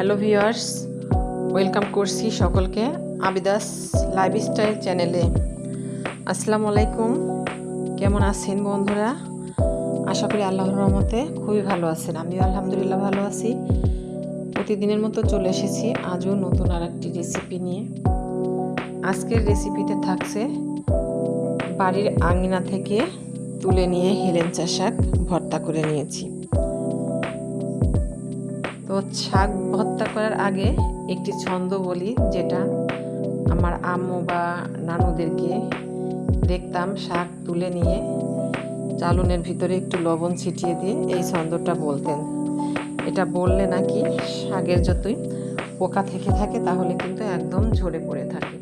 Hello viewers, welcome করছি সকলকে আবিদাস lifestyle চ্যানেলে। আসসালামু আলাইকুম। কেমন আছেন বন্ধুরা? আশা করি আল্লাহর রহমতে খুবই ভালো আছেন। আমিও আলহামদুলিল্লাহ ভালো আছি। প্রতিদিনের মতো চলে এসেছি আজও নতুন আর একটি রেসিপি নিয়ে। আজকের রেসিপিতে থাকছে বাড়ির আঙিনা থেকে তুলে নিয়ে হেলেঞ্চা শাক ভর্তা করে নিয়েছি। তো শাক ভর্তা করার আগে একটি ছন্দ বলি, যেটা আমার আম্মু বা নানুদেরকে দেখতাম শাক তুলে নিয়ে চালনের ভিতরে একটু লবণ ছিটিয়ে দিয়ে এই ছন্দটা বলতেন। এটা বললে নাকি শাকের যতই পোকা থেকে থাকে তাহলে কিন্তু একদম ঝরে পড়ে থাকে।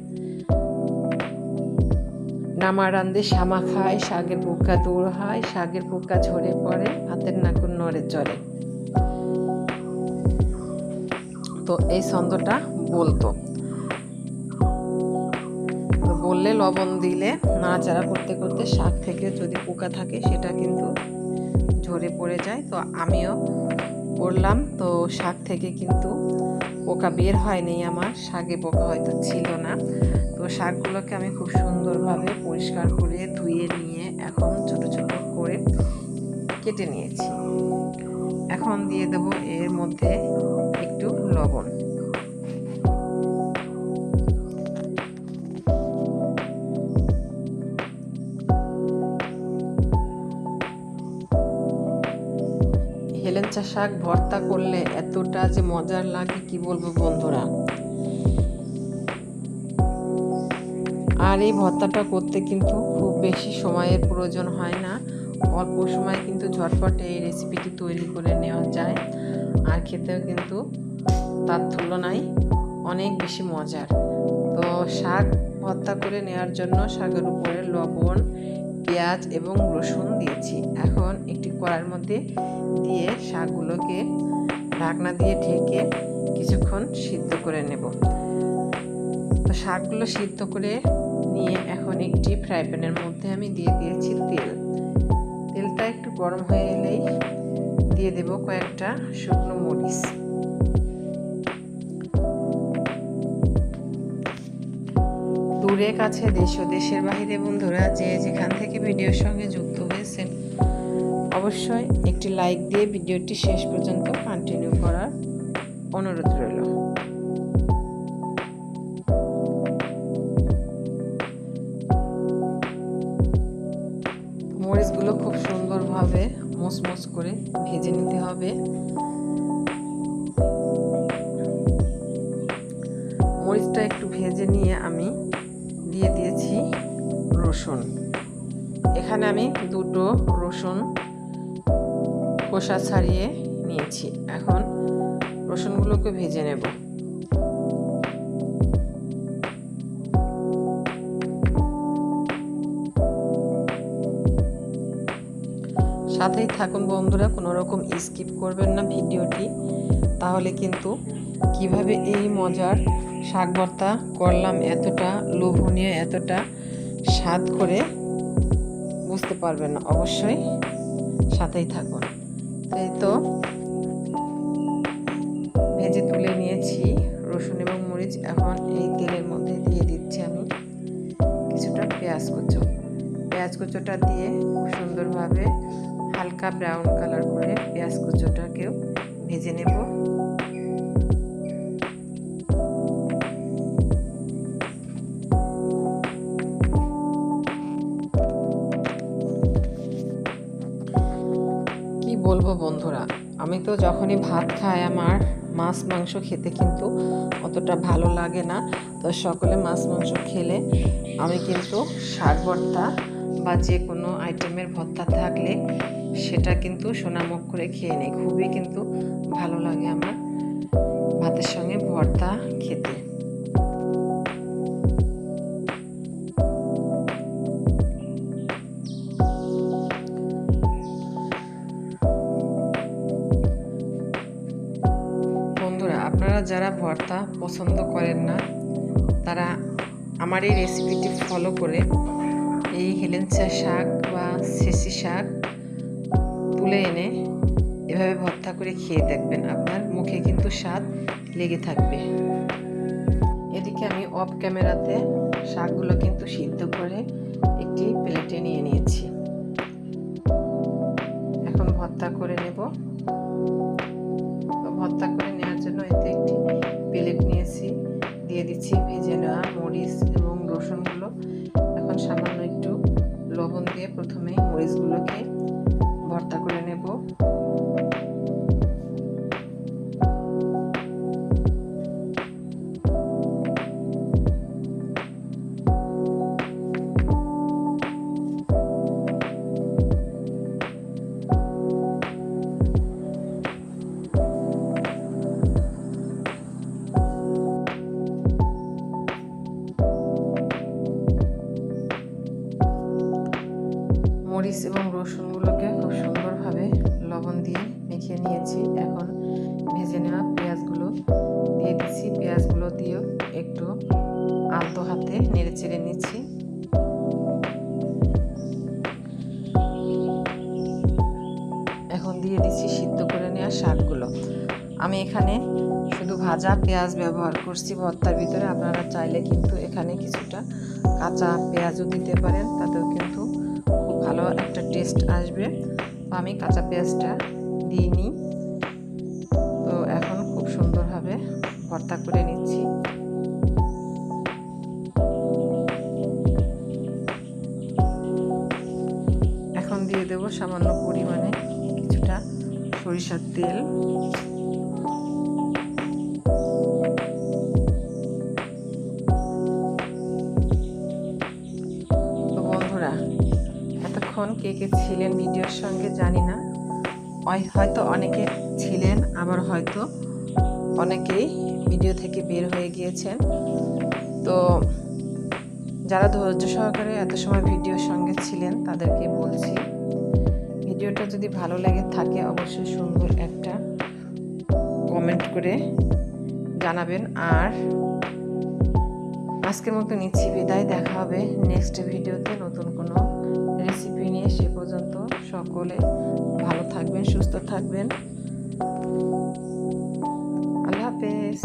নামা রান্দে শামা খায়, শাকের পোকা দূর হয়, শাকের পোকা ঝরে পড়ে, হাতের নাকুর নড়ে চলে। তো এই ছন্দটা বলতো, বললে লবণ দিলে নাড়াচাড়া করতে করতে শাক থেকে যদি পোকা থাকে সেটা কিন্তু ঝরে পড়ে যায়। তো আমিও করলাম, তো শাক থেকে কিন্তু পোকা বের হয়নি আমার, শাকে পোকা হয়তো ছিল না। তো শাকগুলোকে আমি খুব সুন্দরভাবে পরিষ্কার করে ধুয়ে নিয়ে এখন ছোট ছোট করে কেটে নিয়েছি। এখন দিয়ে দেব এর মধ্যে একটু লবণ। হেলেঞ্চা শাক ভর্তা করলে এতটা যে মজার লাগে কি বলবো বন্ধুরা। আর এই ভর্তাটা করতে কিন্তু খুব বেশি সময়ের প্রয়োজন হয় না, অল্প সময় কিন্তু ঝটপট এই রেসিপিটি তৈরি করে নেওয়া যায়। আর খেতেও কিন্তু তার তুলনায় অনেক বেশি মজার। তো শাক ভর্তা করে নেওয়ার জন্য শাকের উপরে লবণ, পেঁয়াজ এবং রসুন দিয়েছি। এখন একটি কড়াইয়ের মধ্যে দিয়ে শাকগুলোকে ঢাকনা দিয়ে ঢেকে কিছুক্ষণ সিদ্ধ করে নেব। তো শাকগুলো সিদ্ধ করে নিয়ে এখন একটি ফ্রাই প্যানের মধ্যে আমি দিয়ে দিয়েছি তেল। তেলটা একটু গরম হয়ে এলেই দিয়ে দেব কয়েকটা শুকনো মরিচ। দূরে কাছে দেশ ও দেশের বাইরে বন্ধুরা যে যেখান থেকে ভিডিওর সঙ্গে যুক্ত হয়েছেন অবশ্যই একটি লাইক দিয়ে ভিডিওটি শেষ পর্যন্ত কন্টিনিউ করার অনুরোধ রইল। মরিচগুলো খুব সুন্দরভাবে মুচমুচ করে ভেজে নিতে হবে। মরিচটা একটু ভেজে নিয়ে আমি দিয়ে দিয়েছি রসুন। এখানে আমি দুটো রসুন খোসা ছাড়িয়ে নিয়েছি। এখন রসুনগুলোকে ভেজে নেব। সাথেই থাকুন বন্ধুরা, কোনো রকম স্কিপ করবেন না ভিডিওটি, তাহলে কিন্তু কিভাবে এই মজার শাক ভর্তা করলাম এতটা লোভনীয়, এতটা স্বাদ করে বুঝতে পারবেন না। অবশ্যই সাথেই থাকুন। এই তো ভেজে তুলে নিয়েছি রসুন এবং মরিচ। এখন এই তেলের মধ্যে দিয়ে দিচ্ছি আমি কিছুটা পেঁয়াজ কুচো। পেঁয়াজ কুচোটা দিয়ে খুব সুন্দরভাবে হালকা ব্রাউন কালার করে পেঁয়াজ কুচোটাকেও ভেজে নেব। কি বলবো বন্ধুরা, আমি তো যখনই ভাত খাই আমার মাছ মাংস খেতে কিন্তু অতটা ভালো লাগে না। তো সকলে মাছ মাংস খেলে আমি কিন্তু শাক ভর্তা বা যে কোনো আইটেমের ভর্তা থাকলে সেটা কিন্তু সোনামুখ করে খেয়ে নেই। খুবই কিন্তু ভালো লাগে আমার ভাতের সঙ্গে ভর্তা খেতে। বন্ধুরা, আপনারা যারা ভর্তা পছন্দ করেন না তারা আমার এই রেসিপিটি ফলো করে এই হেলেঞ্চা শাক বা ছেঁচি শাক তুলে এনে এভাবে ভর্তা করে খেয়ে দেখবেন, আপনার মুখে কিন্তু স্বাদ লেগে থাকবে। এদিকে আমি অফ ক্যামেরাতে শাকগুলো কিন্তু সিদ্ধ করে একটি প্লেটে নিয়ে নিয়েছি। এখন ভর্তা করে নেব। ভর্তা করে নেওয়ার জন্য এতে একটি প্লেট নিয়েছি, দিয়ে দিচ্ছি ভেজে নেওয়া মরিচ এবং রসুনগুলো। এখন সামান্য একটু লবণ দিয়ে প্রথমে মরিচগুলোকে ভর্তা করে নেব। মরিচ এবং রসুনগুলোকে খুব সুন্দরভাবে লবণ দিয়ে মেখে নিয়েছি। এখন ভেজে নেওয়া পেঁয়াজগুলো দিয়ে দিচ্ছি। পেঁয়াজগুলো দিয়েও একটু আলতো হাতে নেড়ে চেড়ে নিচ্ছি। এখন দিয়ে দিচ্ছি সিদ্ধ করে নেওয়া শাকগুলো। আমি এখানে শুধু ভাজা পেঁয়াজ ব্যবহার করছি ভর্তার ভিতরে। আপনারা চাইলে কিন্তু এখানে কিছুটা কাঁচা পেঁয়াজও দিতে পারেন, তাতেও কিন্তু খুব ভালো একটা টেস্ট আসবে। আমি কাঁচা পেঁয়াজটা দিইনি। তো এখন খুব সুন্দরভাবে ভর্তা করে নিচ্ছি। এখন দিয়ে দেব সামান্য পরিমাণে কিছুটা সরিষার তেল। তো বন্ধুরা, এতক্ষণ কে কে ছিলেন ভিডিওর সঙ্গে জানি না। হয়তো অনেকে ছিলেন, আবার হয়তো অনেকেই ভিডিও থেকে বের হয়ে গিয়েছেন। তো যারা ধৈর্য সহকারে এত সময় ভিডিওর সঙ্গে ছিলেন তাদেরকে বলছি, ভিডিওটা যদি ভালো লেগে থাকে অবশ্যই সুন্দর একটা কমেন্ট করে জানাবেন। আর আজকের মতো নিচ্ছি বিদায়। দেখা হবে নেক্সট ভিডিওতে নতুন কোনো রেসিপি নিয়ে। সে পর্যন্ত সকলে ভালো থাকবেন, সুস্থ থাকবেন। আল্লাহ হাফেজ।